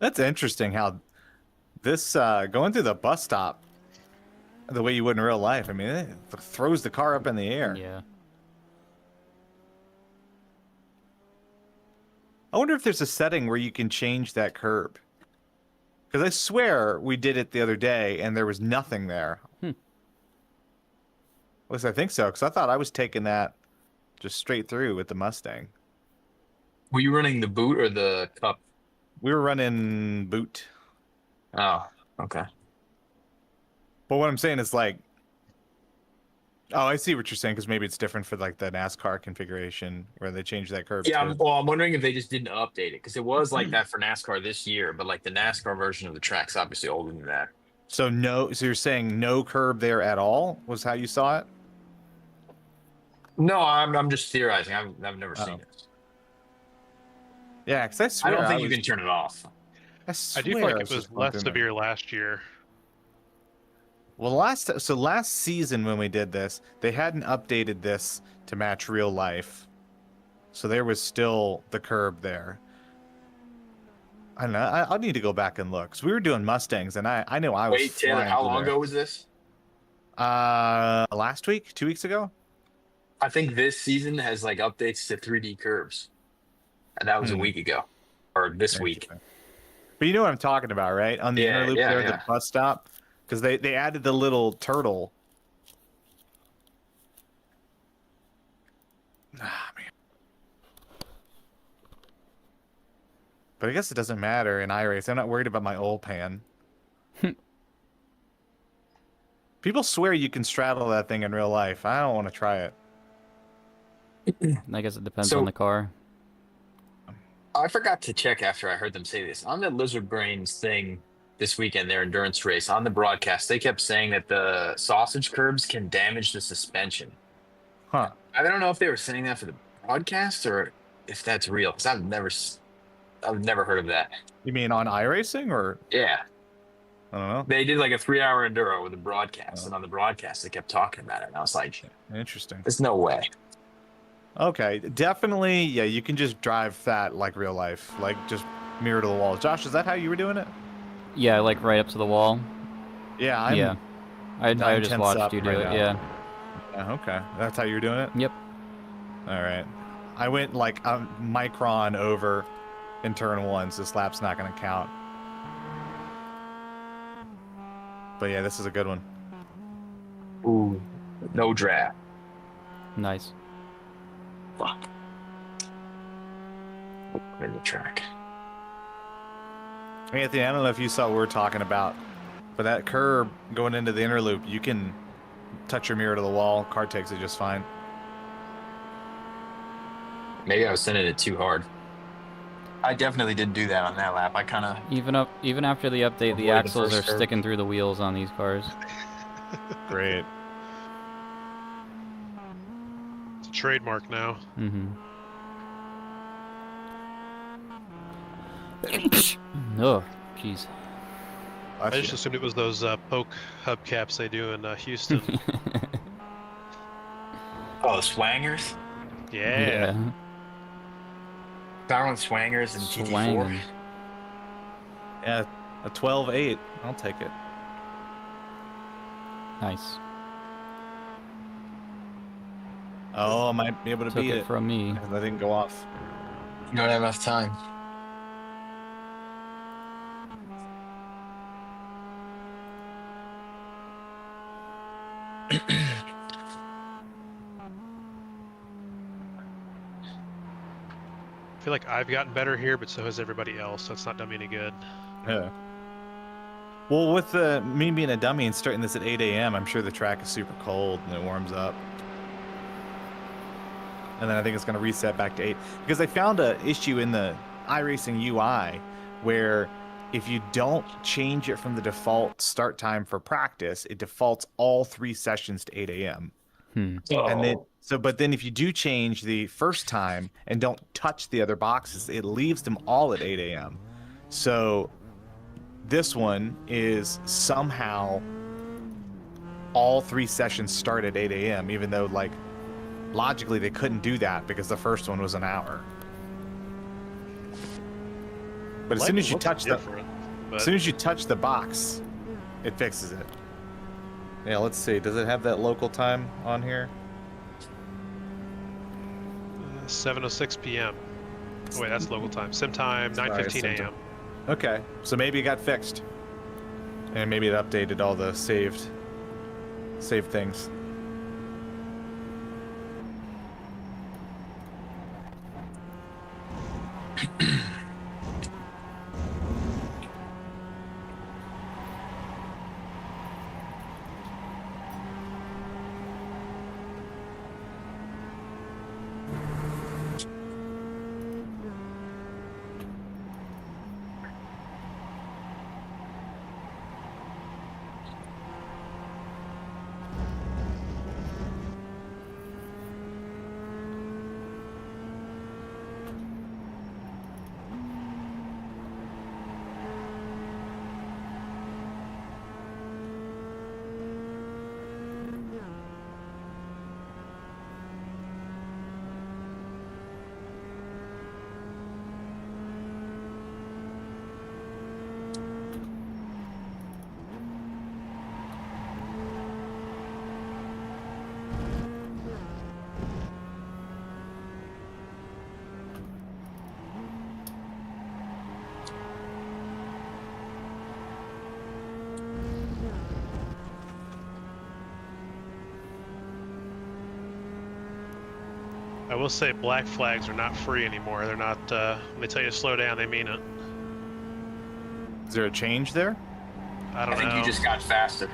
That's interesting how this going through the bus stop the way you would in real life. I mean, it throws the car up in the air. Yeah. I wonder if there's a setting where you can change that curb. Because I swear we did it the other day and there was nothing there. Hmm. At least I think so, because I thought I was taking that just straight through with the Mustang. Were you running the boot or the cup? We were running boot. Oh, okay. But what I'm saying is like, oh, I see what you're saying, because maybe it's different for like the NASCAR configuration where they changed that curb Yeah, too. I'm wondering if they just didn't update it because it was like that for NASCAR this year, but like the NASCAR version of the track's obviously older than that. So you're saying no curb there at all was how you saw it? No, I'm just theorizing. I've never seen it. Yeah, because I I swear don't think you can turn it off. I do feel swear like I it was just less bumped in there. severe last year. Well, last season when we did this, they hadn't updated this to match real life, so there was still the curb there. I don't know. I'll need to go back and look. Cause we were doing Mustangs, and I know I was. Wait, Taylor, how long ago was this? Last week, 2 weeks ago. I think this season has like updates to 3D curves, and that was a week ago, or this week. But you know what I'm talking about, right? On the inner loop there, the bus stop, because they added the little turtle. Ah, man. But I guess it doesn't matter in iRacing. I'm not worried about my oil pan. People swear you can straddle that thing in real life. I don't want to try it. I guess it depends on the car. I forgot to check after I heard them say this. On the Lizard Brains thing this weekend, their endurance race, on the broadcast, they kept saying that the sausage curbs can damage the suspension. Huh. I don't know if they were saying that for the broadcast or if that's real, because I've never heard of that. You mean on iRacing or? Yeah. I don't know. They did like a 3-hour enduro with a broadcast, and on the broadcast, they kept talking about it. And I was like, interesting. There's no way. Okay, definitely. Yeah, you can just drive that like real life, like just mirror to the wall. Josh, is that how you were doing it? Yeah, like right up to the wall. Yeah, I just watched you do it. Yeah. Okay, that's how you're doing it. Yep. All right. I went like a micron over in turn one, so this lap's not going to count. But yeah, this is a good one. Ooh, no draft. Nice. Fuck. In the track. Anthony, I don't know if you saw what we're talking about, but that curb going into the inner loop, you can touch your mirror to the wall. Car takes it just fine. Maybe I was sending it too hard. I definitely didn't do that on that lap. I kind of even after the update, the axles are sticking through the wheels on these cars. Great. It's a trademark now. Oh, jeez. I just assumed it was those poke hubcaps they do in Houston. Oh, the swangers? Yeah. Power on swangers and GT4. Yeah, a 12.8. I'll take it. Nice. Oh, I might be able to beat it from me. because I didn't go off. You don't have enough time. I feel like I've gotten better here, but so has everybody else, so it's not done me any good. Yeah. Well, with me being a dummy and starting this at 8 a.m., I'm sure the track is super cold and it warms up. And then I think it's going to reset back to 8. Because I found an issue in the iRacing UI where if you don't change it from the default start time for practice, it defaults all 3 sessions to 8 a.m. And then, but then if you do change the first time and don't touch the other boxes, it leaves them all at 8 a.m. So this one is somehow all 3 sessions start at 8 a.m., even though like logically they couldn't do that because the first one was an hour. But as soon as you touch but... as soon as you touch the box, it fixes it. Yeah, let's see. Does it have that local time on here? 7:06 p.m. Wait, that's local time. Sim time, 9:15 a.m. Okay, so maybe it got fixed, and maybe it updated all the saved things. I will say black flags are not free anymore. They're not, when they tell you to slow down, they mean it. Is there a change there? I don't know. I think you just got faster.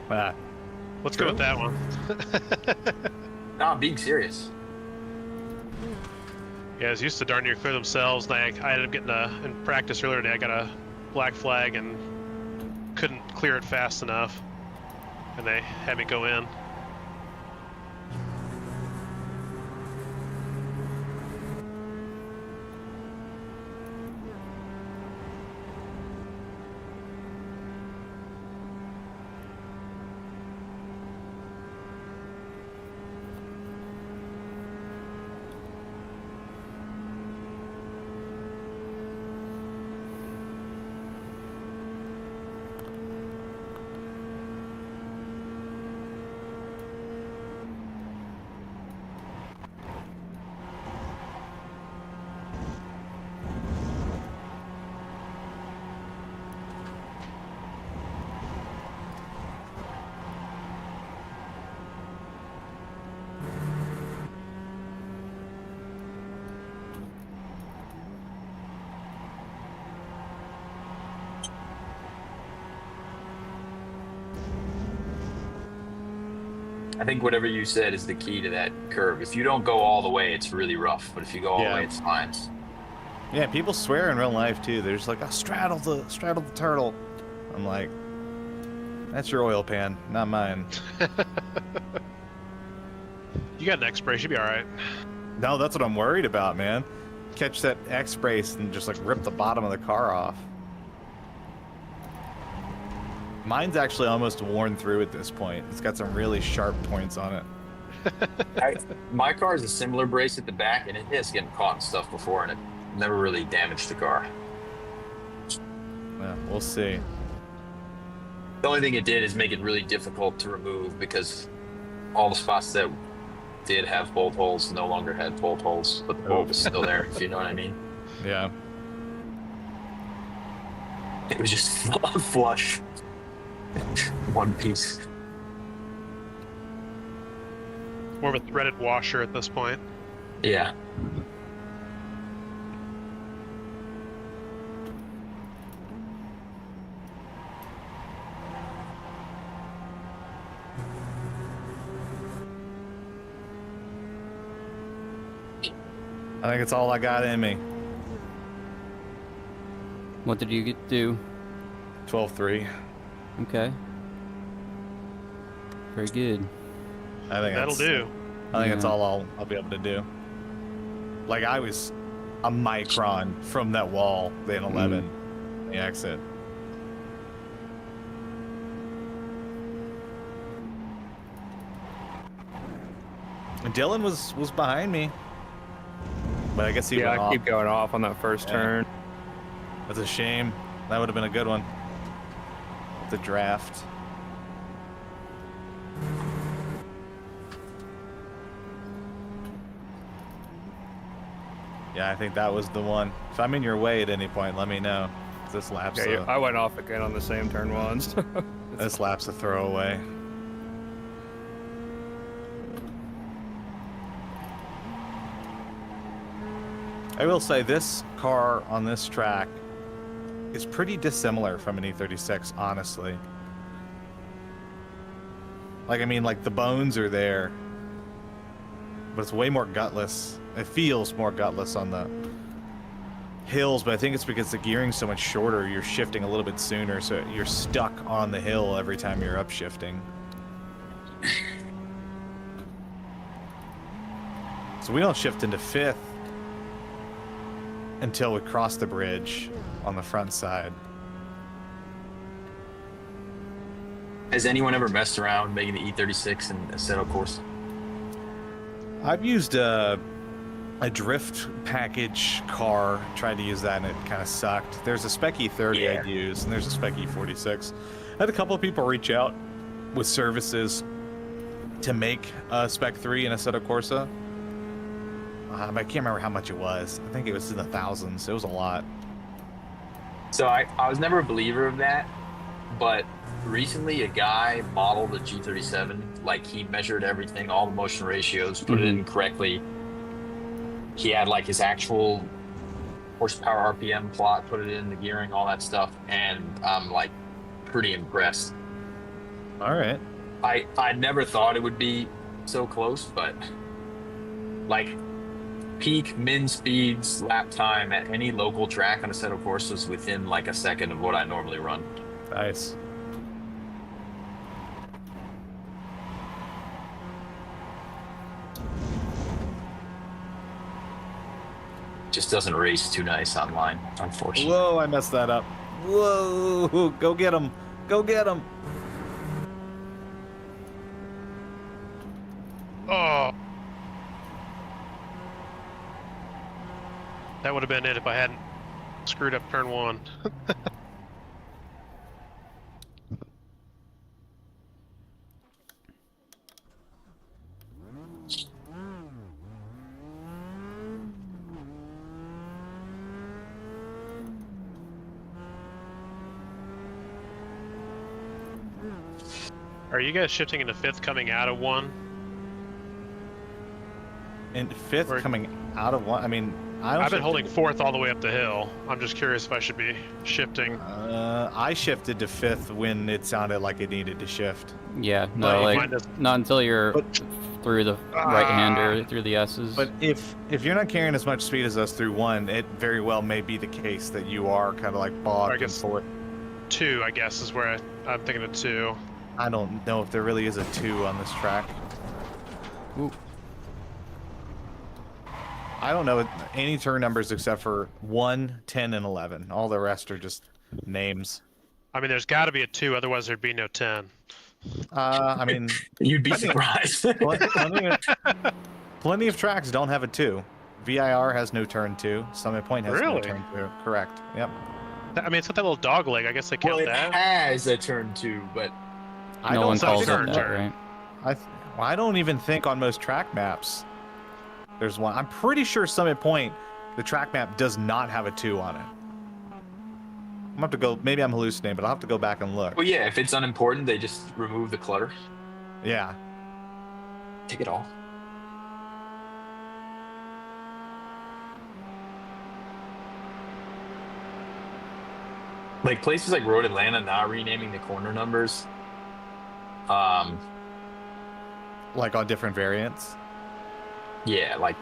Let's True. go with that one. No, I'm being serious. Guys used to darn near clear themselves, and I ended up getting in practice earlier today, I got a black flag and couldn't clear it fast enough, and they had me go in. I think whatever you said is the key to that curve. If you don't go all the way, it's really rough. But if you go all the way, it's fine. Yeah, people swear in real life too. They're just like, "Oh, straddle the turtle." I'm like, "That's your oil pan, not mine." You got an X-Brace, you'll be alright. No, that's what I'm worried about, man. Catch that X-Brace and just like rip the bottom of the car off. Mine's actually almost worn through at this point. It's got some really sharp points on it. My car is a similar brace at the back, and it is getting caught in stuff before, and it never really damaged the car. Yeah, we'll see. The only thing it did is make it really difficult to remove because all the spots that did have bolt holes no longer had bolt holes, but the bolt was still there, if you know what I mean. Yeah. It was just flush. One piece. More of a threaded washer at this point. Yeah. I think it's all I got in me. What did you do? 12.3. Okay. Very good. I think That'll do. I think that's Yeah. all I'll be able to do. Like I was a micron from that wall, the N11, the exit. And Dylan was behind me, but I guess he went I off. keep going off on that first Yeah. turn. That's a shame. That would have been a good one. The draft. Yeah, I think that was the one. If I'm in your way at any point, let me know. This lap's I went off again on the same turn once. this lap's a throwaway. I will say this car on this track is pretty dissimilar from an E36, honestly. Like, I mean, like, the bones are there, but it's way more gutless. It feels more gutless on the hills, but I think it's because the gearing's so much shorter, you're shifting a little bit sooner, so you're stuck on the hill every time you're upshifting. So we don't shift into fifth until we cross the bridge on the front side. Has anyone ever messed around making the E36 in Assetto course? I've used a drift package car, tried to use that, and it kind of sucked. There's a Spec 30 I'd use, and there's a Spec 46. I had a couple of people reach out with services to make a Spec 3 in Assetto Corsa. I can't remember how much it was. I think it was in the thousands. It was a lot. So I was never a believer of that, but recently a guy modeled a G37. Like, he measured everything, all the motion ratios, put it in correctly. He had like his actual horsepower RPM plot, put it in the gearing, all that stuff, and I'm like pretty impressed. All right. I never thought it would be so close, but like peak min speeds, lap time at any local track on a set of courses within like a second of what I normally run. Nice. Just doesn't race too nice online, unfortunately. Whoa, I messed that up. Whoa, go get him. Go get him. Oh. That would have been it if I hadn't screwed up turn one. Are you guys shifting into fifth coming out of one? And fifth Or- coming out of one. I mean, I don't. I've been holding fourth all the way up the hill. I'm just curious if I should be shifting. I shifted to fifth when it sounded like it needed to shift. Yeah, no, But like mine doesn't- not until you're But- through the right-hander, through the S's. But if you're not carrying as much speed as us through one, it very well may be the case that you are kind of like bogged I in guess- fourth. Two, I guess, is where I'm thinking of two. I don't know if there really is a 2 on this track. Ooh. I don't know any turn numbers except for 1, 10, and 11. All the rest are just names. I mean, there's got to be a two, otherwise there'd be no 10. I mean, You'd be surprised. plenty of tracks don't have a 2. VIR has no turn 2. Summit Point has no Really? turn 2. Correct. Yep. I mean, it's got that little dog leg. I guess they count Well, it that. has a turn 2, but I no don't one say calls it turn, that, turn. right? I don't even think on most track maps there's one. I'm pretty sure Summit Point, the track map does not have a 2 on it. I'm gonna have to go. Maybe I'm hallucinating, but I'll have to go back and look. well, yeah, if it's unimportant, they just remove the clutter. Yeah. Take it all. Like places like Road Atlanta not renaming the corner numbers. Like on different variants. Yeah, like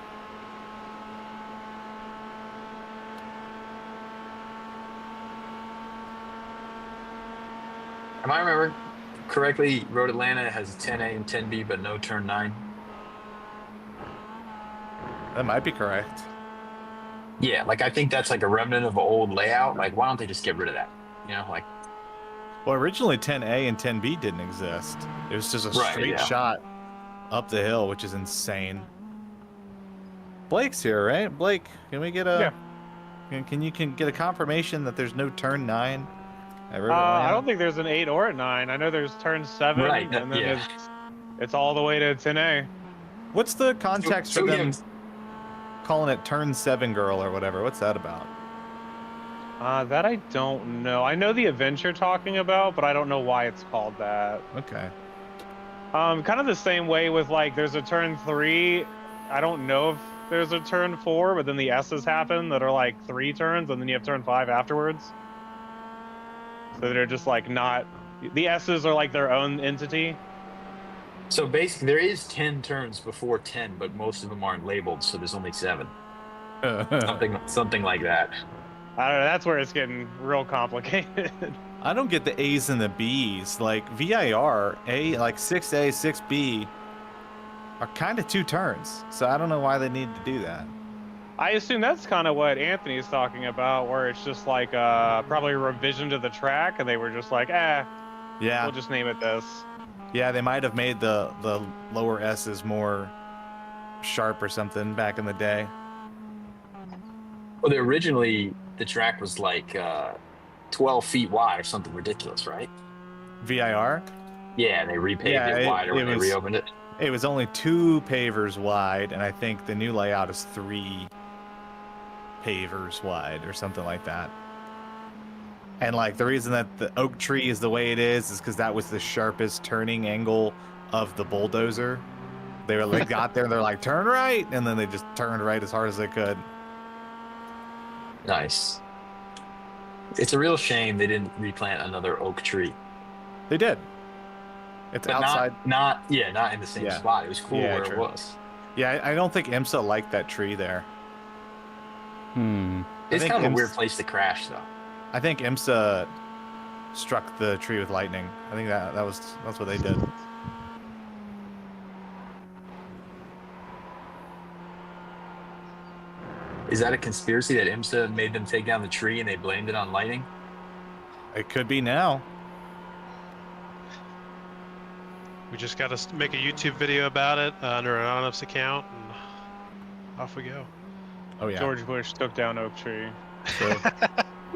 am I remember correctly, Road Atlanta has 10A and 10B, but no turn 9. That might be correct. Yeah, like I think that's like a remnant of an old layout. Like, why don't they just get rid of that? You know, like Well, originally 10A and 10B didn't exist. It was just a Right, straight yeah. shot up the hill, which is insane. Blake's here, right? Blake, can we get a Can you get a confirmation that there's no turn 9 at Road I Atlanta? don't think there's an 8 or a 9. I know there's turn 7, Right, and then yeah. it's all the way to 10A. What's the context So for them yeah, calling it turn 7 girl or whatever? What's that about? That I don't know. I know the event you're talking about, but I don't know why it's called that. Okay. Kind of the same way with like, there's a turn 3. I don't know if there's a turn 4, but then the S's happen that are like 3 turns, and then you have turn 5 afterwards. So they're just like not. The S's are like their own entity. so basically there is 10 turns before 10, but most of them aren't labeled, so there's only 7. Something like that. I don't know. That's where it's getting real complicated. I don't get the A's and the B's. Like VIR, like 6A, 6B are kind of 2 turns. So I don't know why they need to do that. I assume that's kind of what Anthony's talking about, where it's just like probably a revision to the track, and they were just like, Yeah. we'll just name it this. Yeah, they might have made the lower S's more sharp or something back in the day. Well, originally the track was like 12 feet wide or something ridiculous, right? VIR? Yeah, they repaved Yeah, it wider when they was- reopened it. It was only 2 pavers wide, and I think the new layout is 3 pavers wide or something like that. And like the reason that the oak tree is the way it is because that was the sharpest turning angle of the bulldozer. They got there, they're like, turn right, and then they just turned right as hard as they could. Nice. It's a real shame they didn't replant another oak tree. They did. It's But outside. not in the same Yeah. spot. It was cool Yeah, where true. it was. Yeah, I don't think IMSA liked that tree there. It's think kind of a weird IMSA place to crash, though. I think IMSA struck the tree with lightning. I think that's what they did. Is that a conspiracy that IMSA made them take down the tree and they blamed it on lightning? It could be now. We just got to make a YouTube video about it under an anonymous account, and off we go. Oh yeah. George Bush took down Oak Tree. So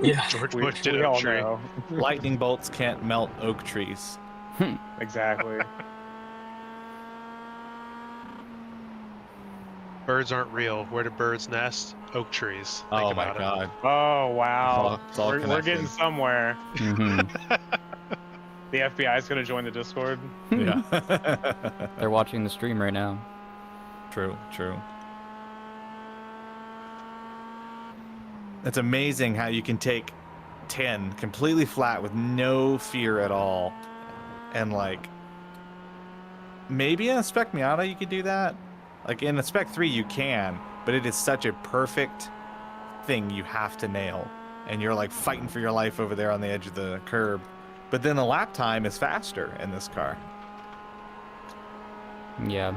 Yeah. George We, Bush did we oak all tree. know. lightning bolts can't melt oak trees. Exactly. Birds aren't real. Where do birds nest? Oak trees. Think Oh my about it. god. Oh wow, It's all we're connected. getting somewhere. Mm-hmm. The FBI is going to join the Discord. Yeah. They're watching the stream right now. True. It's amazing how you can take 10 completely flat with no fear at all, and like maybe in a Spec Miata you could do that. Like in a Spec 3 you can, but it is such a perfect thing you have to nail, and you're like fighting for your life over there on the edge of the curb. But then the lap time is faster in this car. Yeah.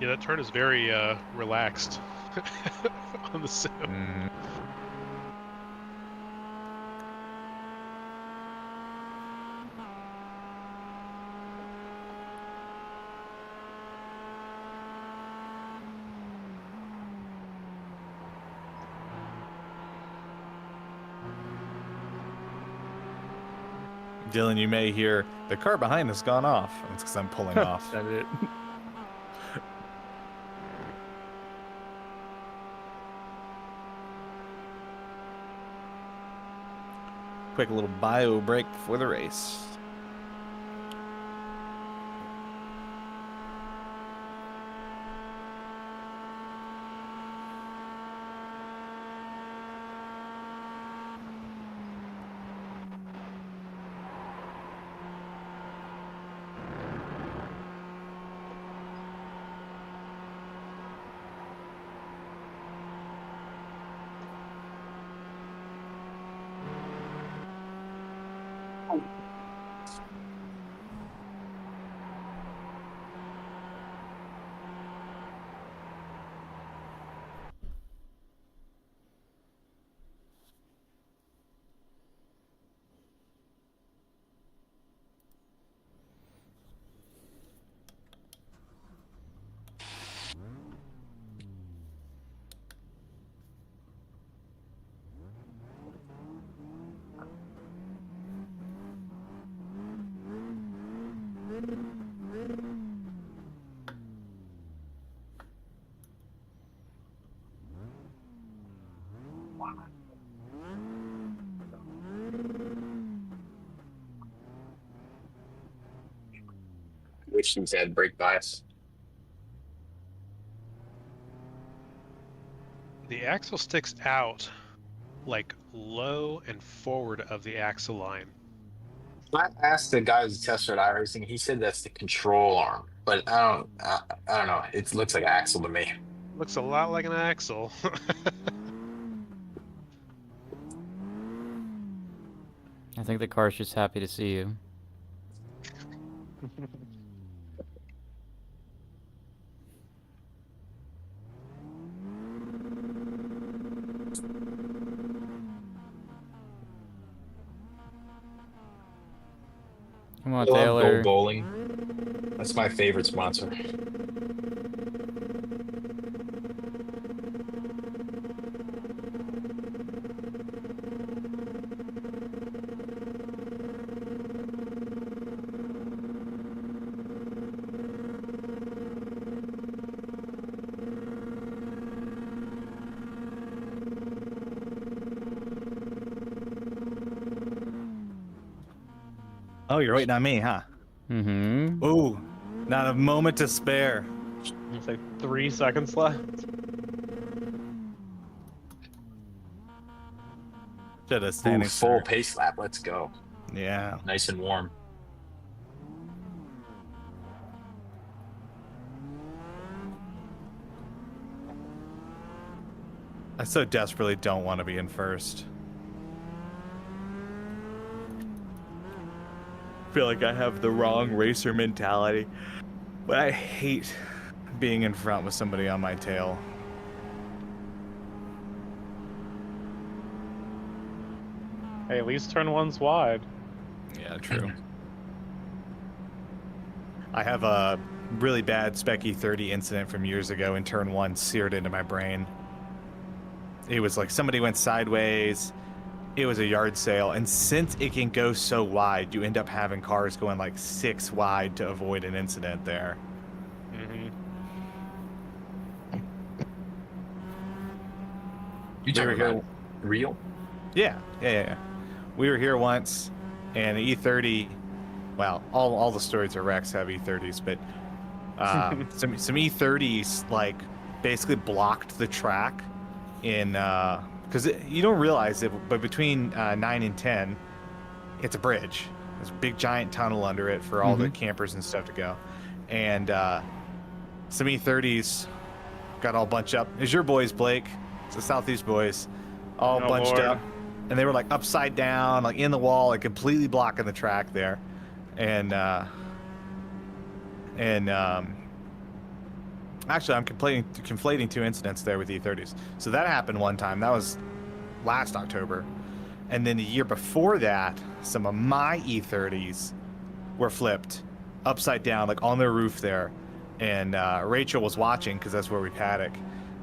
Yeah, that turn is very relaxed on the sim. Mm. Dylan, you may hear the car behind us gone off. It's because I'm pulling off. That's it. Quick little bio break before the race. Which these had brake bias. The axle sticks out like low and forward of the axle line. I asked the guy who's a tester at iRacing. He said that's the control arm, but I don't know. It looks like axle to me. Looks a lot like an axle. I think the car's just happy to see you. Come on, I love Taylor. Gold Bowling. That's my favorite sponsor. Oh, you're waiting on me, huh? Mm-hmm. Ooh, not a moment to spare. It's like 3 seconds left. Should have Ooh, standing full start. pace lap. Let's go. Yeah. Nice and warm. I so desperately don't want to be in first. Feel like I have the wrong racer mentality, but I hate being in front with somebody on my tail. Hey, at least turn one's wide. Yeah, true. I have a really bad Spec3 incident from years ago in turn 1 seared into my brain. It was like somebody went sideways. It was a yard sale, and since it can go so wide, you end up having cars going like 6 wide to avoid an incident there. Mm-hmm. You talking about real? Yeah. We were here once, and the E30. Well, all the stories of Rex have E30s, but some E30s like basically blocked the track in because you don't realize it, but between 9 and 10, it's a bridge. There's a big giant tunnel under it for all the campers and stuff to go, and some E30s got all bunched up. It's your boys, Blake. It's the Southeast boys, all Oh, bunched Lord. up, and they were like upside down, like in the wall, like completely blocking the track there, and actually, I'm conflating 2 incidents there with E30s. So that happened one time. That was last October. And then the year before that, some of my E30s were flipped upside down, like on their roof there. And Rachel was watching because that's where we paddock.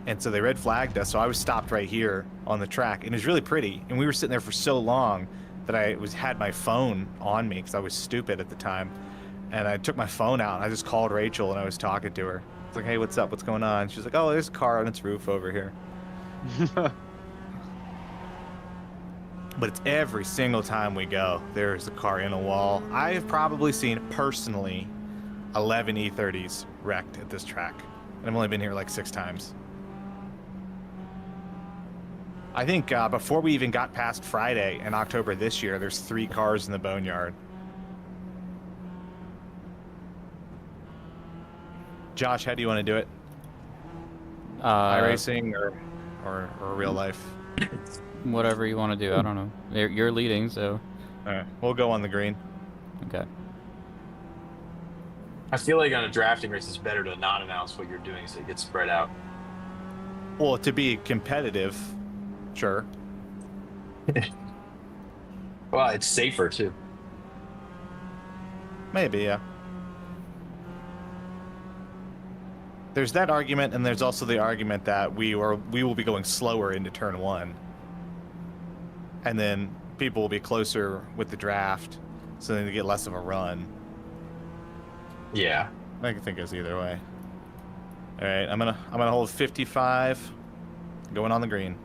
And so they red flagged us. So I was stopped right here on the track. And it was really pretty. And we were sitting there for so long that I had my phone on me because I was stupid at the time. And I took my phone out and I just called Rachel and I was talking to her. It's like, hey, what's up? What's going on? She's like, oh, there's a car on its roof over here. But it's every single time we go, there's a car in a wall. I have probably seen personally 11 E30s wrecked at this track. And I've only been here like 6 times. I think before we even got past Friday in October this year, there's 3 cars in the boneyard. Josh, how do you want to do it? iRacing or real life? Whatever you want to do. I don't know. You're leading, so. All right, we'll go on the green. Okay. I feel like on a drafting race, it's better to not announce what you're doing so it gets spread out. Well, to be competitive, sure. Well, it's safer too. Maybe, yeah. There's that argument, and there's also the argument that we will be going slower into turn 1. And then people will be closer with the draft, so then they get less of a run. Yeah. I can think it goes either way. All right, I'm gonna hold 55, going on the green.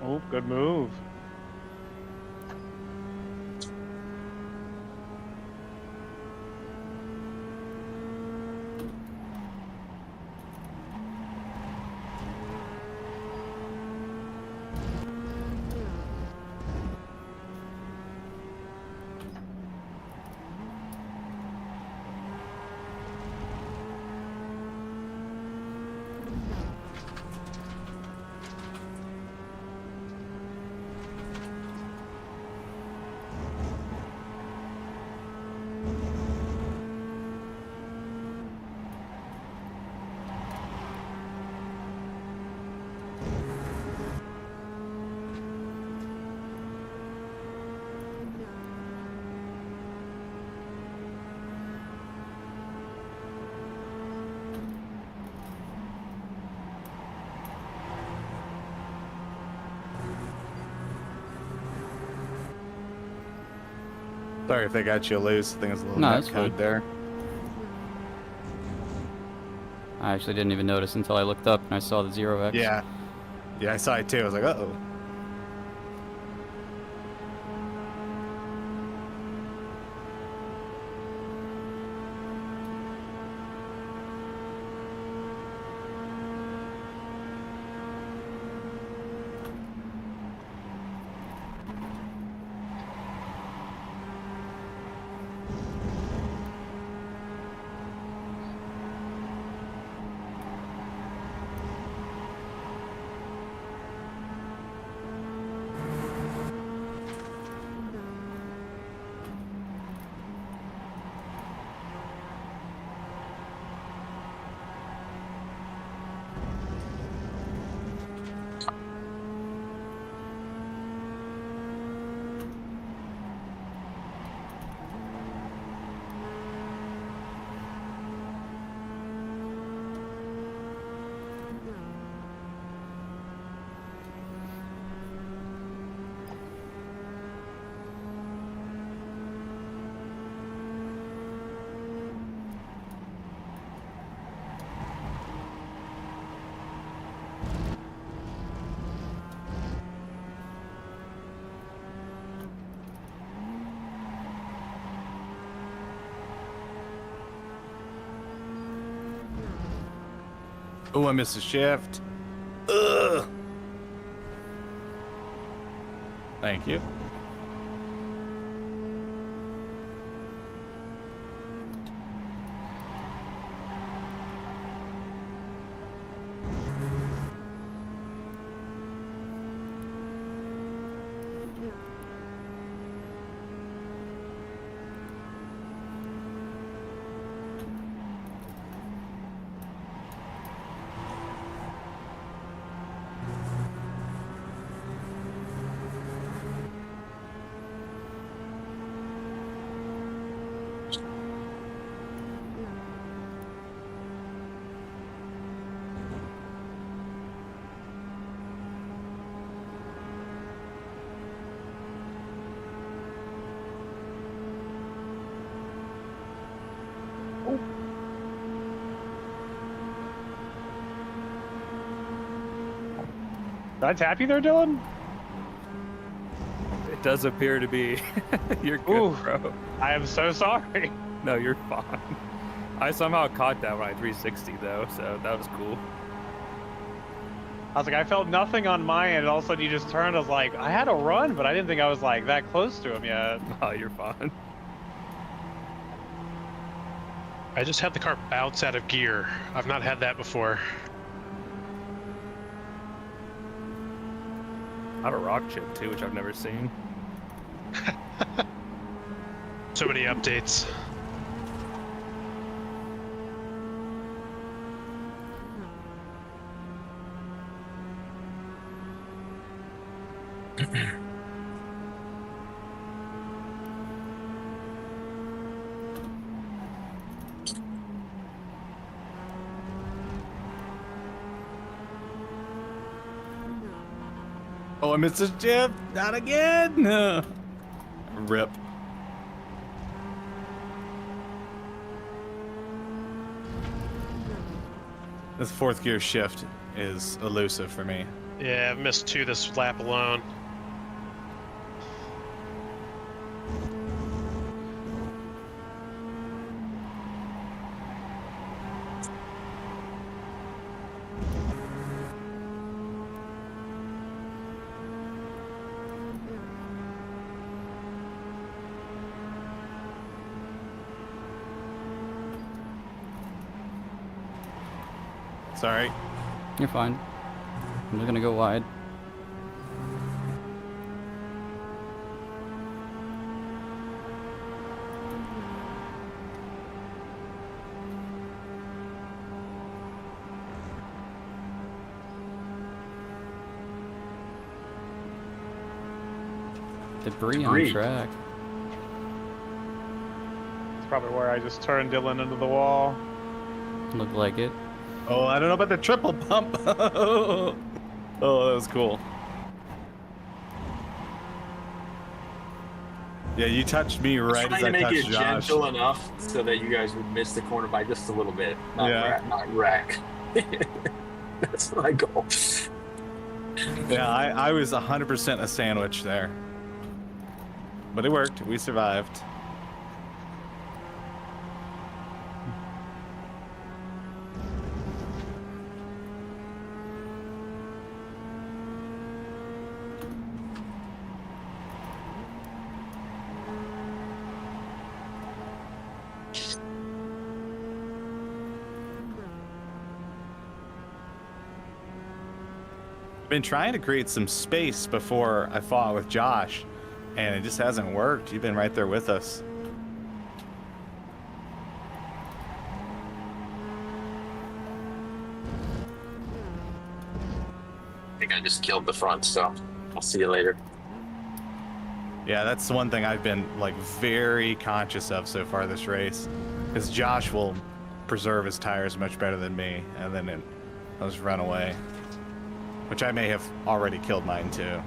Oh, good move. Sorry if they got you loose. I think it's a little No, net that's code fine. there. I actually didn't even notice until I looked up and I saw the 0x. Yeah. Yeah, I saw it too. I was like, uh-oh. Oh, I missed a shift. Ugh. Thank you. Did I tap you there, Dylan? It does appear to be. You're good, Ooh. bro. I am so sorry. No, you're fine. I somehow caught that when I 360 though, so that was cool. I was like, I felt nothing on my end, and all of a sudden you just turned. I was like, I had a run, but I didn't think I was like that close to him yet. Oh, you're fine. I just had the car bounce out of gear. I've not had that before. I have a rock chip too, which I've never seen. So many updates. Oh, I missed a shift. Not again. Rip. This fourth gear shift is elusive for me. Yeah, I've missed 2 this lap alone. Sorry. You're fine. I'm just gonna go wide. Debris on Debris. track. It's probably where I just turned Dylan into the wall. Looked like it. Oh, I don't know about the triple pump. Oh, that was cool. Yeah, you touched me right as Trying I to make touched it Josh. gentle enough so that you guys would miss the corner by just a little bit. Not Yeah. not wreck. That's my goal. Yeah, I was 100% a sandwich there. But it worked. We survived. Been trying to create some space before I fought with Josh, and it just hasn't worked. You've been right there with us. I think I just killed the front, so I'll see you later. Yeah, that's the one thing I've been like very conscious of so far this race, because Josh will preserve his tires much better than me, and then I'll just run away, which I may have already killed mine too.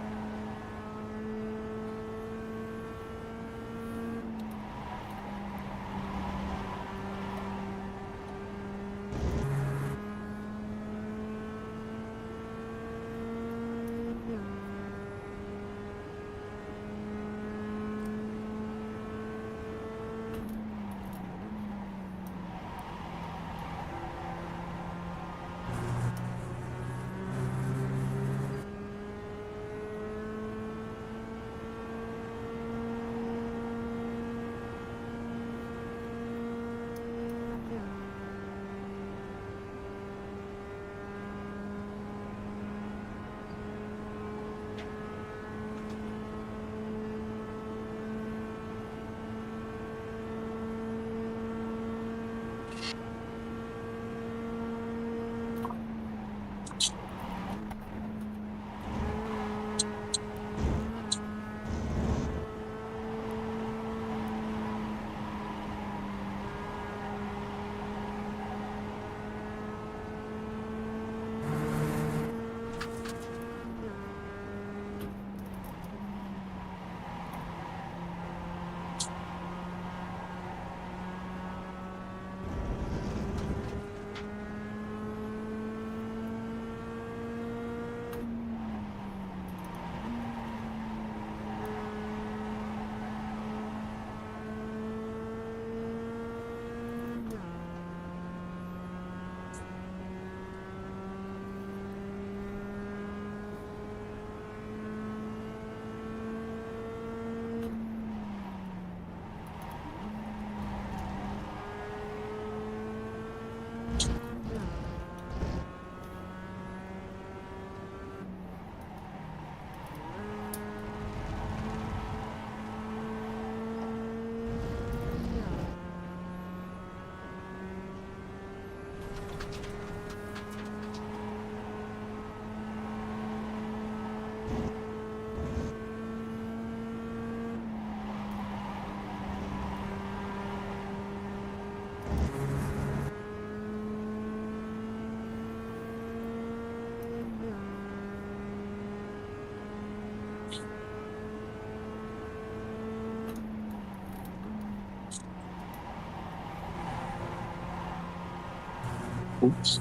Oops.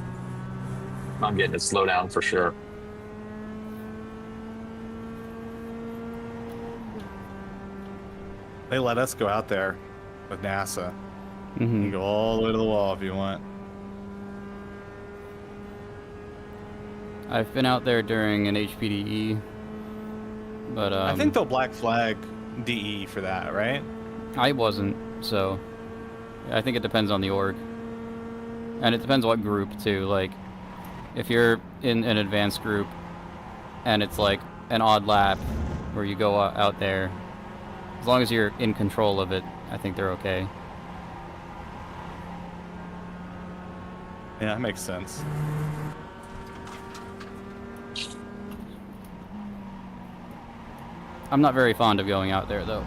I'm getting a slowdown for sure. They let us go out there with NASA. You Hmm. can go all the way to the wall if you want. I've been out there during an HPDE, but I think they'll black flag DE for that, right? I wasn't, so I think it depends on the org. And it depends what group, too. Like, if you're in an advanced group, and it's like an odd lap where you go out there, as long as you're in control of it, I think they're okay. Yeah, that makes sense. I'm not very fond of going out there, though.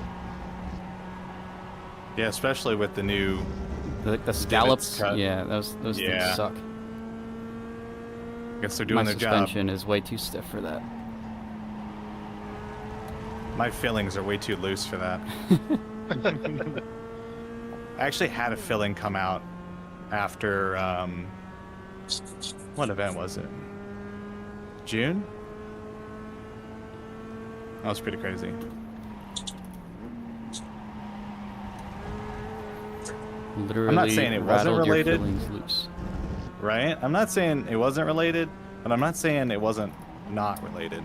Yeah, especially with the new... The scallops, cut. yeah, those Yeah. things suck. I guess they're doing My their job. suspension is way too stiff for that. My fillings are way too loose for that. I actually had a filling come out after... what event was it? June? That was pretty crazy. Literally saying it wasn't rattled your related. fillings loose. Right? I'm not saying it wasn't related, but I'm not saying it wasn't not related.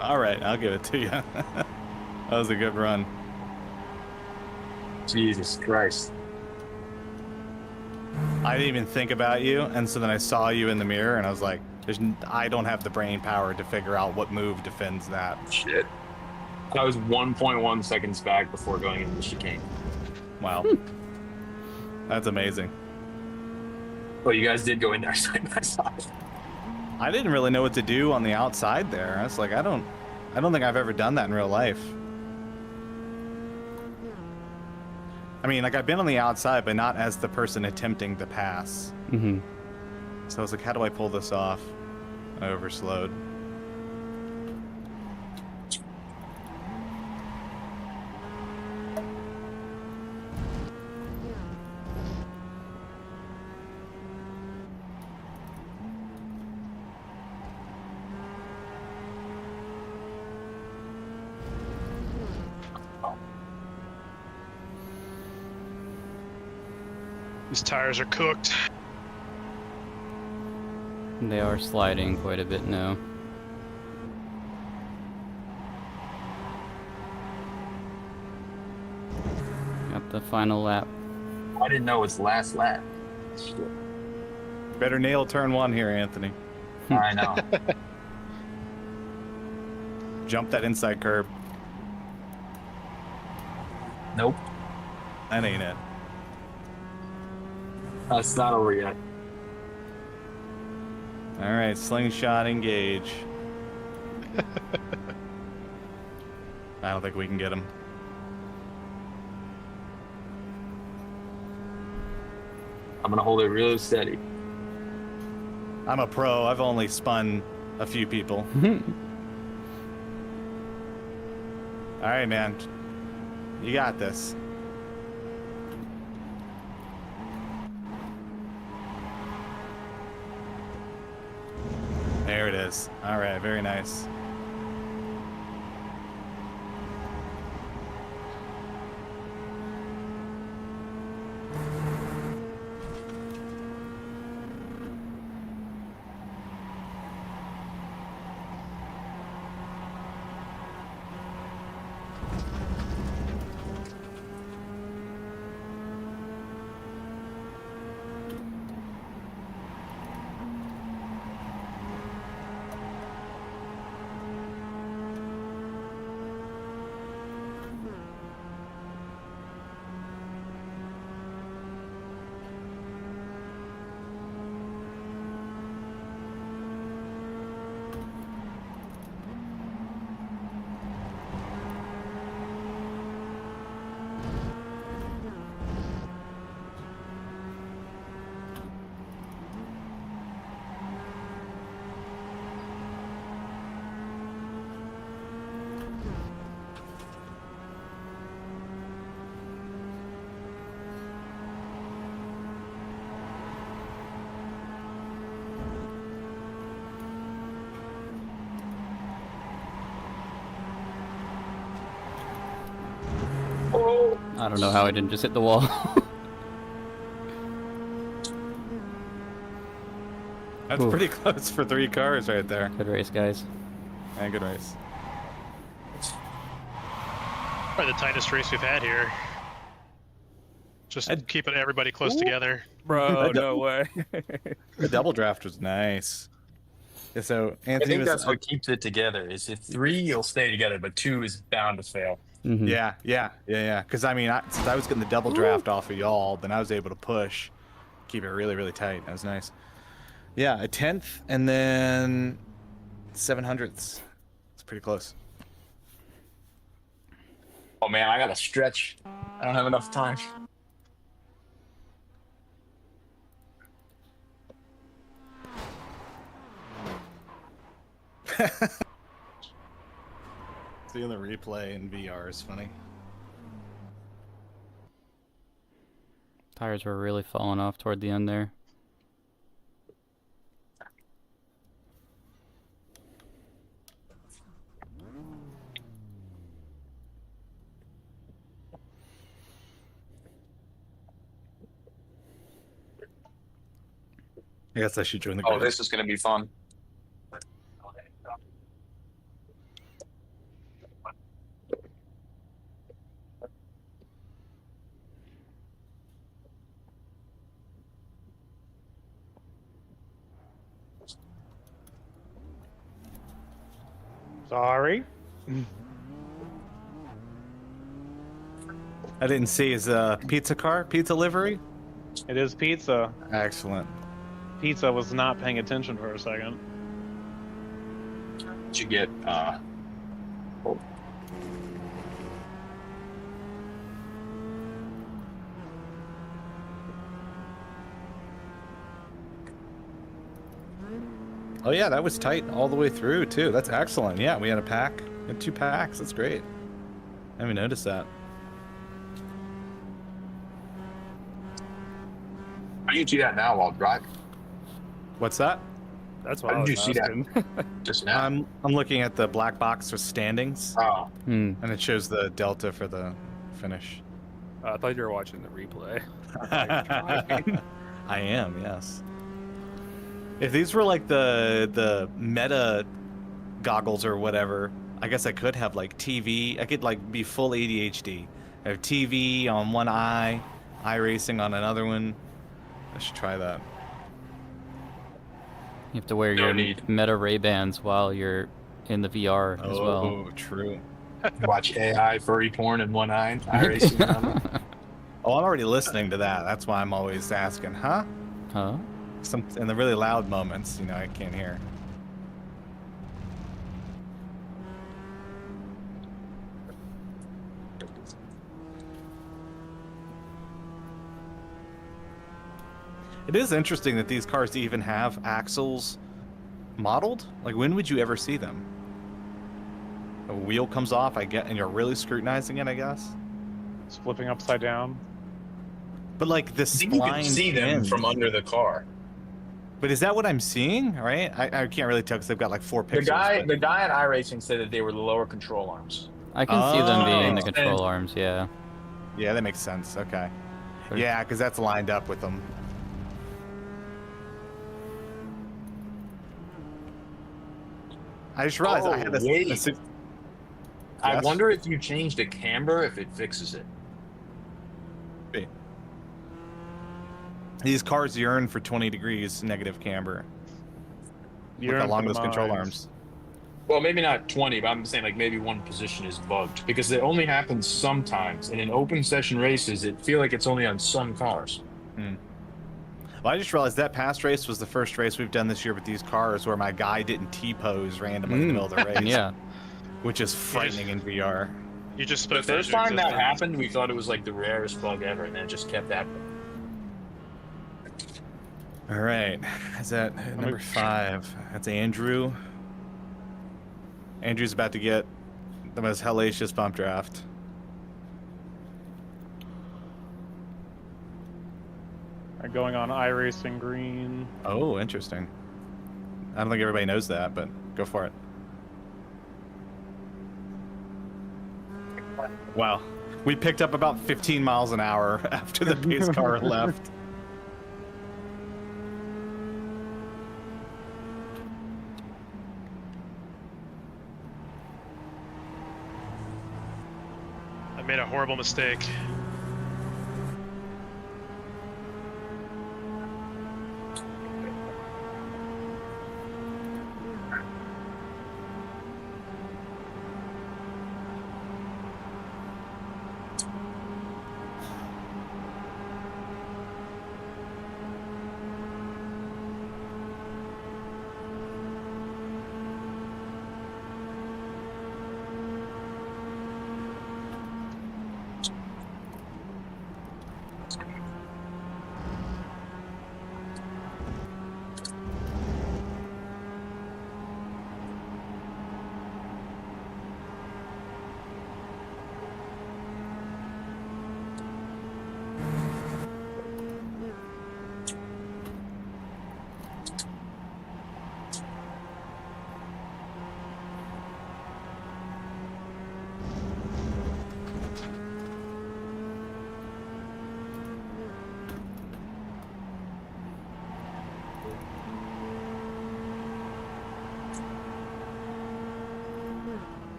All right, I'll give it to you. That was a good run. Jesus Christ. I didn't even think about you, and so then I saw you in the mirror, and I was like, I don't have the brain power to figure out what move defends that. Shit. I was 1.1 seconds back before going into the chicane. Wow. That's amazing. Well, you guys did go in there side by side. I didn't really know what to do on the outside there. I was like, I don't think I've ever done that in real life. I mean, like, I've been on the outside, but not as the person attempting the pass. Mm-hmm. So I was like, how do I pull this off? I overslowed. These tires are cooked. They are sliding quite a bit now. Got the final lap. I didn't know it was last lap. Shit. Better nail turn one here, Anthony. I know. Jump that inside curb. Nope. That ain't it. It's not over yet. All right, slingshot engage. I don't think we can get him. I'm gonna hold it really steady. I'm a pro. I've only spun a few people. All right, man. You got this. There it is. All right, very nice. I don't know how I didn't just hit the wall. That's Oof. pretty close for 3 cars right there. Good race, guys. And good race. Probably the tightest race we've had here. Just keeping everybody close together. Bro, no way. The double draft was nice. Yeah, so I Anthony think was, that's what keeps it together. Is if 3 you'll stay together, but 2 is bound to fail. Mhm. yeah. Because I mean, since I was getting the double draft off of y'all, then I was able to push, keep it really, really tight. That was nice. Yeah, a 10th and then 700ths. It's pretty close. Oh man, I gotta stretch. I don't have enough time. Seeing the replay in VR is funny. Tires were really falling off toward the end there. I guess I should join the Oh, grid. this is gonna be fun. Sorry. I didn't see his pizza car, pizza livery. It is pizza. Excellent. Pizza was not paying attention for a second. Did you get Oh yeah, that was tight all the way through too. That's excellent. Yeah, we had a pack. We had 2 packs. That's great. I didn't even notice that. How do you do that now while driving? What's that? That's what How I did was you see asking. Just now? I'm looking at the black box with standings, Oh, Hmm. and it shows the delta for the finish. I thought you were watching the replay. I am, yes. If these were like the meta goggles or whatever, I guess I could have like TV. I could like be full ADHD. I have TV on one eye, iRacing on another one. I should try that. You have to wear No your need. Meta Ray-Bans while you're in the VR as well. Oh, true. watch AI furry porn in one eye. iRacing in another. Oh, I'm already listening to that. That's why I'm always asking, huh? Huh? Some in the really loud moments, you know, I can't hear. It is interesting that these cars even have axles modeled. Like, when would you ever see them? A wheel comes off, I get, and you're really scrutinizing it, I guess. It's flipping upside down. But like the I think you can spline see them end. from under the car. But is that what I'm seeing? Right? I can't really tell because they've got like 4 The pixels. guy, but- the guy at iRacing said that they were the lower control arms. I can see them being the Oh. control arms, yeah. Yeah, that makes sense. Okay. Sure. Yeah, because that's lined up with them. I just realized I had Oh, wait. a I Yes. wonder if you change the camber, if it fixes it. These cars yearn for 20 degrees negative camber. Look Yearn how long for those control demise. arms. Well, maybe not 20, but I'm saying like maybe one position is bugged because it only happens sometimes. And in open session races, it feel like it's only on some cars. Well, I just realized that past race was the first race we've done this year with these cars where my guy didn't T-pose randomly in the middle of the race. Yeah. Which is frightening in VR. You just The spoke that first into time that existence. happened, we thought it was like the rarest bug ever, and then it just kept happening. All right. Is that number 5? That's Andrew. Andrew's about to get the most hellacious bump draft. Right, going on iRacing green. Oh, interesting. I don't think everybody knows that, but go for it. Wow. We picked up about 15 miles an hour after the pace car left. I made a horrible mistake.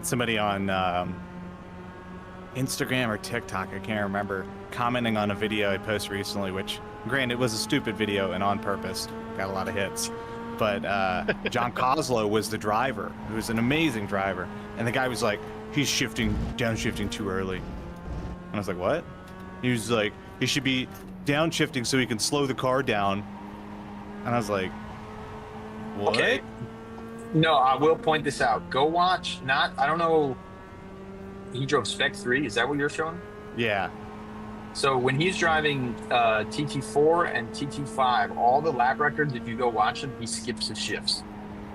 Somebody on Instagram or TikTok, I can't remember, commenting on a video I posted recently, which, granted, was a stupid video and on purpose, got a lot of hits. But John Coslow was the driver, who was an amazing driver. And the guy was like, he's downshifting too early. And I was like, what? He was like, he should be downshifting so he can slow the car down. And I was like, what? Okay. No, I will point this out. Go watch, I don't know, he drove Spec3, is that what you're showing? Yeah. So when he's driving TT4 and TT5, all the lap records, if you go watch them, he skips his shifts.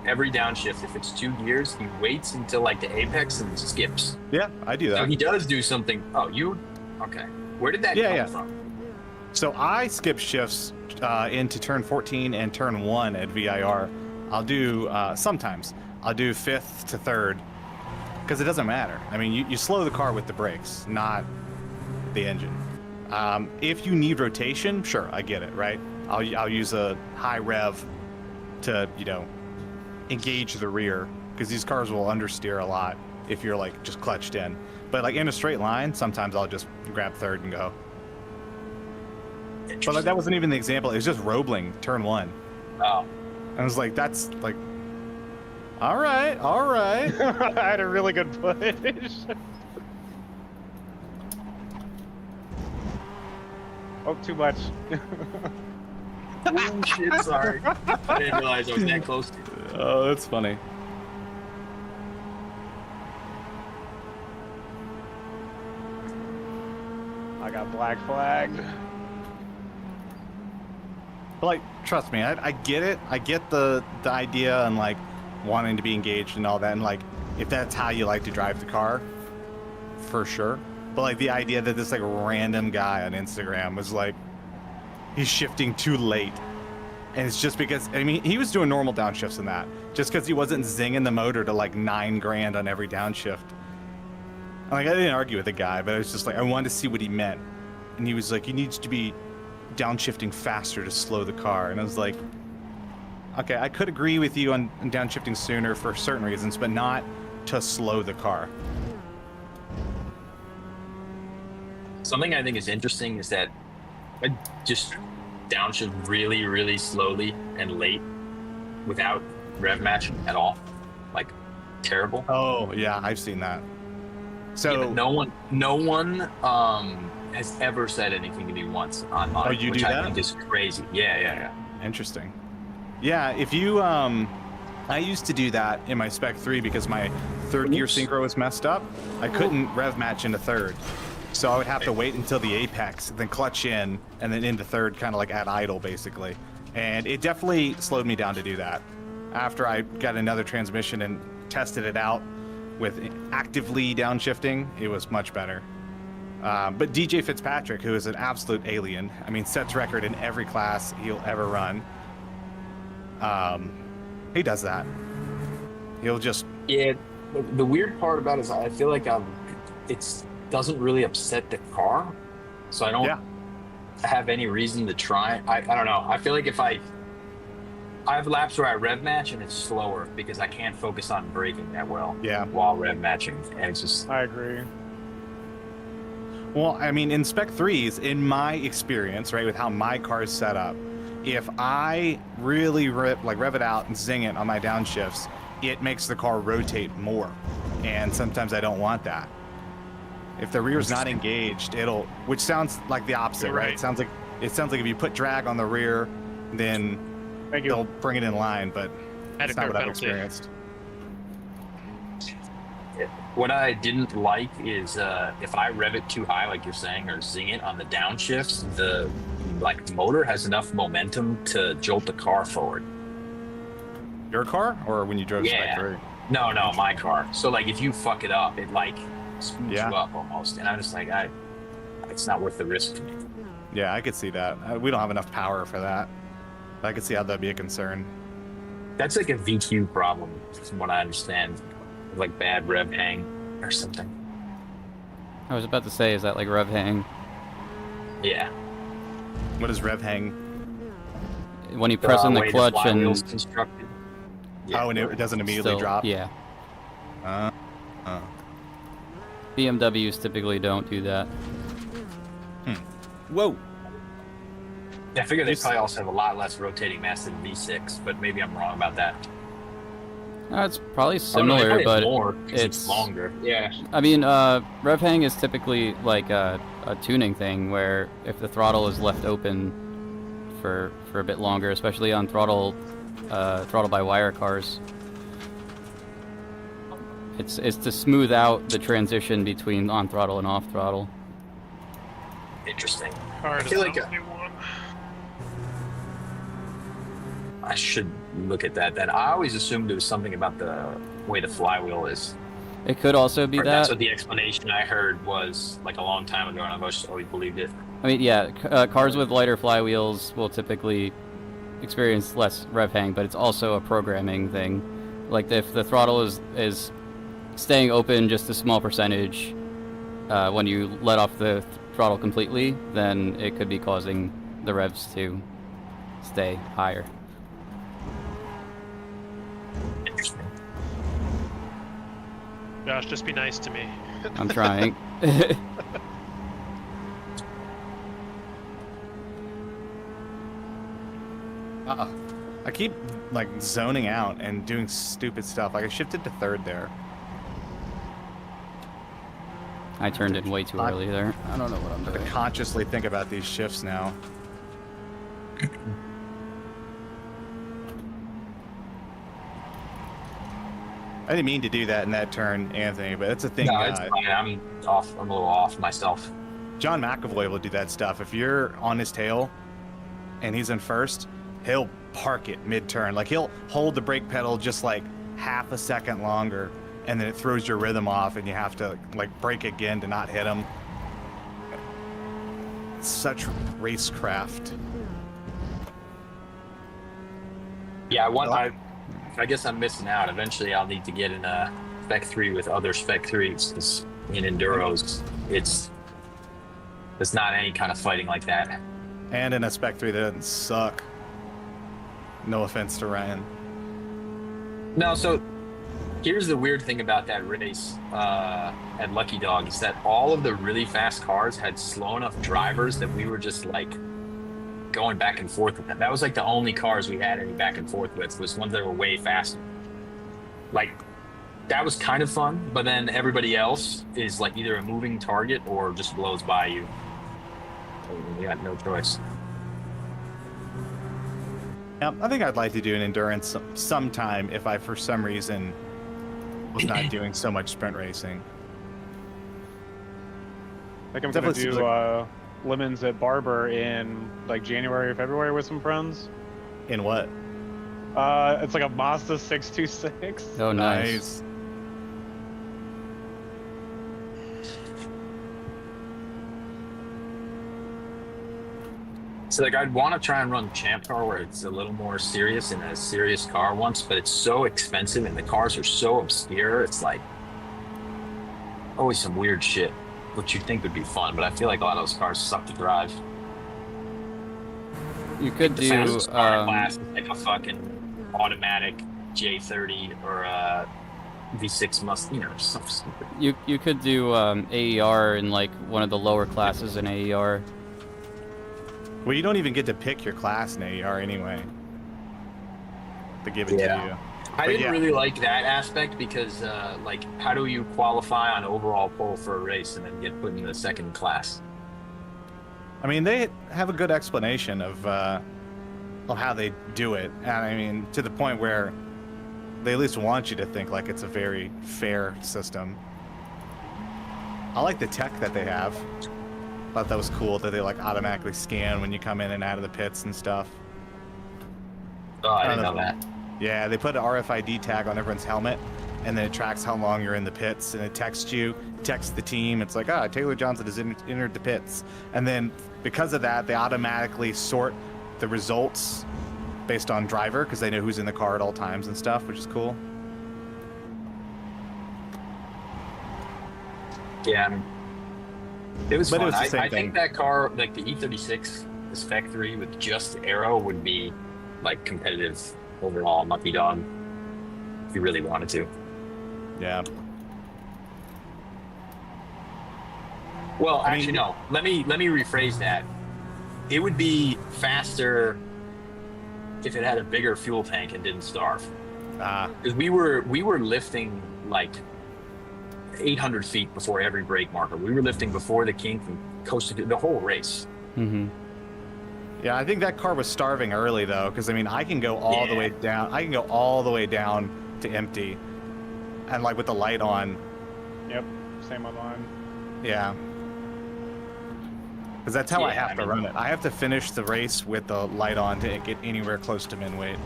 Every downshift, if it's 2 gears, he waits until like the apex and skips. Yeah, I do that. So he does do something. Oh, you? Okay. Where did that come from? So I skip shifts into turn 14 and turn 1 at VIR. I'll do, sometimes, I'll do 5th to 3rd, because it doesn't matter. I mean, you slow the car with the brakes, not the engine. If you need rotation, sure, I get it, right? I'll use a high rev to, engage the rear, because these cars will understeer a lot if you're, like, just clutched in. But, like, in a straight line, sometimes I'll just grab 3rd and go. But, like, that wasn't even the example. It was just Roebling, turn 1. Oh. I was like, that's like, all right. I had a really good push. Oh, too much. Oh, shit, sorry. I didn't realize I was that close to you. Oh, that's funny. I got black flagged. But like, trust me, I get it. I get the idea and like wanting to be engaged and all that, and like if that's how you like to drive the car, for sure. But like the idea that this like random guy on Instagram was like, he's shifting too late, and it's just because, I mean, he was doing normal downshifts in that, just because he wasn't zinging the motor to like $9 grand on every downshift. Like, I didn't argue with the guy, but I was just like, I wanted to see what he meant, and he was like, he needs to be downshifting faster to slow the car. And I was like, okay, I could agree with you on downshifting sooner for certain reasons, but not to slow the car. Something I think is interesting is that I just downshift really, really slowly and late without rev matching at all. Like, terrible. Oh, yeah, I've seen that. So yeah, no one has ever said anything to me once on Oh, you which do I that? think is crazy. Yeah. Interesting. Yeah, if you, I used to do that in my Spec3 because my third gear synchro was messed up. I couldn't rev match into third. So I would have to wait until the apex, then clutch in, and then into third, kind of like at idle, basically. And it definitely slowed me down to do that. After I got another transmission and tested it out with actively downshifting, it was much better. But DJ Fitzpatrick, who is an absolute alien, I mean, sets record in every class he'll ever run. He does that. He'll just... Yeah, the weird part about it is I feel like it's doesn't really upset the car, so I don't Yeah. have any reason to try it. I don't know. I feel like if I have laps where I rev match and it's slower because I can't focus on braking that well Yeah. while rev matching, and it's just I agree. Well, I mean, in Spec 3s, in my experience, right, with how my car is set up, if I really rev it out and zing it on my downshifts, it makes the car rotate more. And sometimes I don't want that. If the rear's not engaged, which sounds like the opposite, You're right? right. It sounds like if you put drag on the rear, then Thank they'll you. bring it in line, but Add it's a not car what I've penalty. experienced. what I didn't like is if I rev it too high, like you're saying, or zing it on the downshifts, the motor has enough momentum to jolt the car forward. Your car, or when you drove Yeah. Spec 3? No, my car. So like if you fuck it up, it like screws Yeah. you up almost, and I'm just like, it's not worth the risk for me. Yeah, I could see that. We don't have enough power for that. I could see how that'd be a concern. That's like a VQ problem, from what I understand, like bad rev hang or something. I was about to say, is that like rev hang? Yeah. What is rev hang? When you press in the way clutch flywheel's and constructed. Oh, and it doesn't immediately still, drop? yeah. Uh, BMWs typically don't do that. Whoa. I figure they Just- probably also have a lot less rotating mass than V6, but maybe I'm wrong about that. It's probably Oh, no, they similar, probably have but more 'cause it's it's longer. Yeah. I mean, rev hang is typically like a tuning thing where if the throttle is left open for a bit longer, especially on throttle by wire cars, it's to smooth out the transition between on throttle and off throttle. Interesting. Car I does feel not like say one. I should look at that then. I always assumed it was something about the way the flywheel is. It could also be Or that's that. what the explanation I heard was like a long time ago, and I've just always believed it. I mean, yeah, cars with lighter flywheels will typically experience less rev hang, but it's also a programming thing. Like if the throttle is staying open just a small percentage when you let off the throttle completely, then it could be causing the revs to stay higher. Interesting. Josh, just be nice to me. I'm trying. I keep like zoning out and doing stupid stuff. Like I shifted to third there. I turned in way too early there. I don't know what I'm I have doing. to consciously think about these shifts now. I didn't mean to do that in that turn, Anthony, but that's a thing. No, it's fine. I'm off. I'm a little off myself. John McAvoy will do that stuff. If you're on his tail and he's in first, he'll park it mid-turn. Like he'll hold the brake pedal just like half a second longer, and then it throws your rhythm off, and you have to like brake again to not hit him. It's such racecraft. Yeah, I guess I'm missing out. Eventually, I'll need to get in a Spec 3 with other Spec 3s, because in Enduros, it's not any kind of fighting like that. And in a Spec 3 that doesn't suck. No offense to Ryan. No, so here's the weird thing about that race at Lucky Dog is that all of the really fast cars had slow enough drivers that we were just like going back and forth with them. That was like the only cars we had any back and forth with was ones that were way faster. Like that was kind of fun, but then everybody else is like either a moving target or just blows by you. You got no choice. Yeah, I think I'd like to do an endurance sometime if I, for some reason, was not doing so much sprint racing. I think I'm Definitely gonna seems do lemons at Barber in like January or February with some friends. In what? It's like a Mazda 626. Oh, nice. So like I'd want to try and run Champ Car where it's a little more serious in a serious car once, but it's so expensive and the cars are so obscure. It's like always some weird shit. which you'd think would be fun, but I feel like a lot of those cars suck to drive. You could The do fastest car in class is like a fucking automatic J30 or a V6 something stupid. you could do AER in like one of the lower classes in AER. Well, you don't even get to pick your class in AER anyway. They give it to you. I didn't really like that aspect because, like, how do you qualify on overall pole for a race and then get put in the second class? I mean, they have a good explanation of how they do it, and I mean, to the point where they at least want you to think like it's a very fair system. I like the tech that they have. Thought that was cool that they like automatically scan when you come in and out of the pits and stuff. Oh, I didn't know that. Yeah, they put an RFID tag on everyone's helmet, and then it tracks how long you're in the pits, and it texts you, texts the team. It's like, Taylor Johnson has entered the pits. And then because of that, they automatically sort the results based on driver, because they know who's in the car at all times and stuff, which is cool. Yeah, it was But fun. it was the same I thing. think that car, like the E36, the Spec3 with just aero, would be like competitive overall, Mucky Dog, if you really wanted to. Yeah. Well, actually, no. Let me rephrase that. It would be faster if it had a bigger fuel tank and didn't starve. Because we were lifting like 800 feet before every brake marker. We were lifting before the kink and coasted the whole race. Mm-hmm. Yeah, I think that car was starving early though, because I mean, I can go all the way down. I can go all the way down to empty, and like with the light on. Yep, same on mine. Yeah. Because that's how I have to run it. I have to finish the race with the light on to get anywhere close to min weight.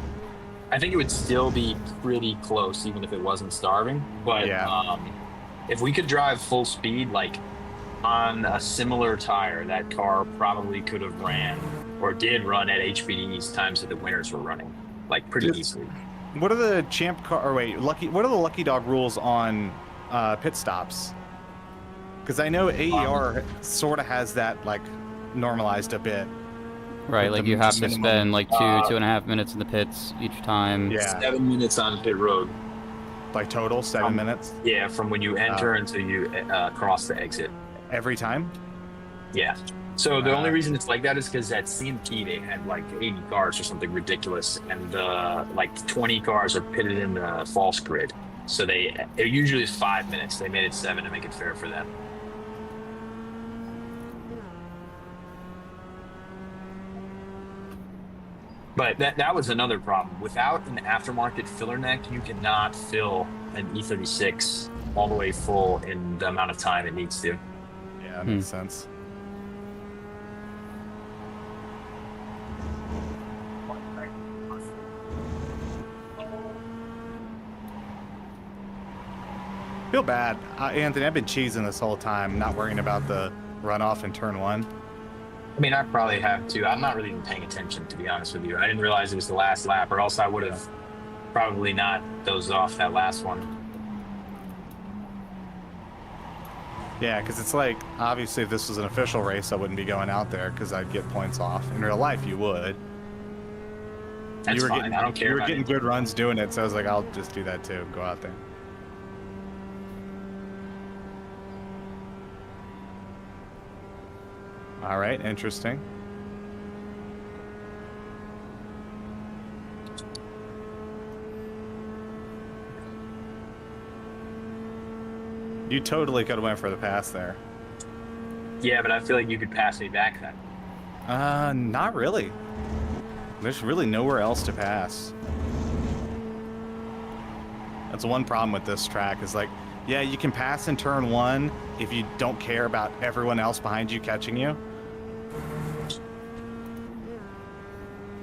I think it would still be pretty close, even if it wasn't starving. But if we could drive full speed, like on a similar tire, that car probably could have ran or did run at HPD's times that the winners were running, like pretty easily. What are the champ car? Or wait, lucky. What are the Lucky Dog rules on pit stops? Because I know AER sort of has that like normalized a bit. Right, like you have to minimum. spend like 2.5 minutes in the pits each time. Yeah. 7 minutes on pit road. Like total 7 minutes Yeah, from when you enter until you cross the exit. every time. Yeah. So the only reason it's like that is because at CMP they had like 80 cars or something ridiculous, and like 20 cars are pitted in the false grid. So it usually is 5 minutes. They made it 7 to make it fair for them. But that was another problem. Without an aftermarket filler neck, you cannot fill an E36 all the way full in the amount of time it needs to. Yeah, that makes sense. Feel bad, Anthony. I've been cheesing this whole time, not worrying about the runoff in turn 1. I mean, I probably have too. I'm not really even paying attention, to be honest with you. I didn't realize it was the last lap, or else I would have probably not dozed off that last one. Yeah, because it's like, obviously, if this was an official race, I wouldn't be going out there because I'd get points off. In real life, you would. That's fine. I don't care. You were about getting it. good runs doing it, so I was like, I'll just do that too. Go out there. All right, interesting. You totally could have went for the pass there. Yeah, but I feel like you could pass me back then. Not really. There's really nowhere else to pass. That's one problem with this track is like, yeah, you can pass in turn 1 if you don't care about everyone else behind you catching you.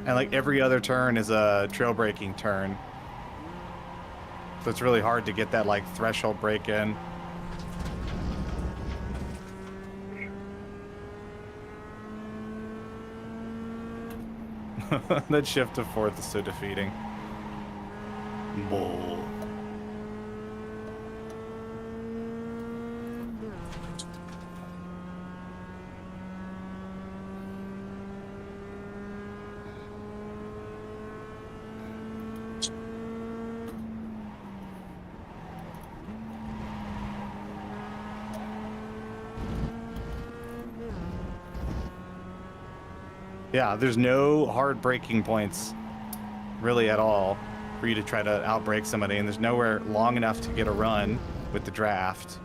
And like every other turn is a trail braking turn. So it's really hard to get that like threshold break in. That shift to 4th is so defeating. Bull. Yeah, there's no hard braking points really at all for you to try to outbrake somebody, and there's nowhere long enough to get a run with the draft.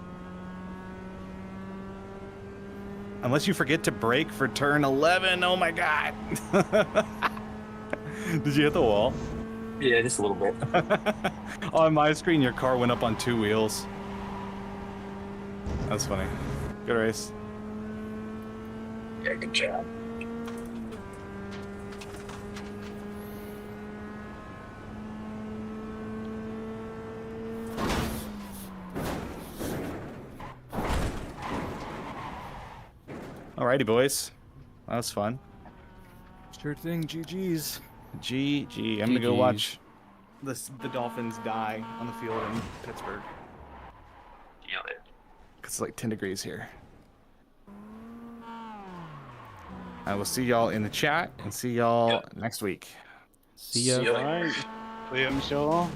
Unless you forget to brake for turn 11. Oh my god. Did you hit the wall? Yeah, just a little bit. On my screen, your car went up on 2 wheels. That's funny. Good race. Yeah, good job. Alrighty, boys. That was fun. Sure thing, GG's. GG. I'm gonna go GGs. watch the Dolphins die on the field in Pittsburgh. Yeah. It's like 10 degrees here. I will see y'all in the chat and see y'all next week. See ya. See ya. All right. Yeah. Sure.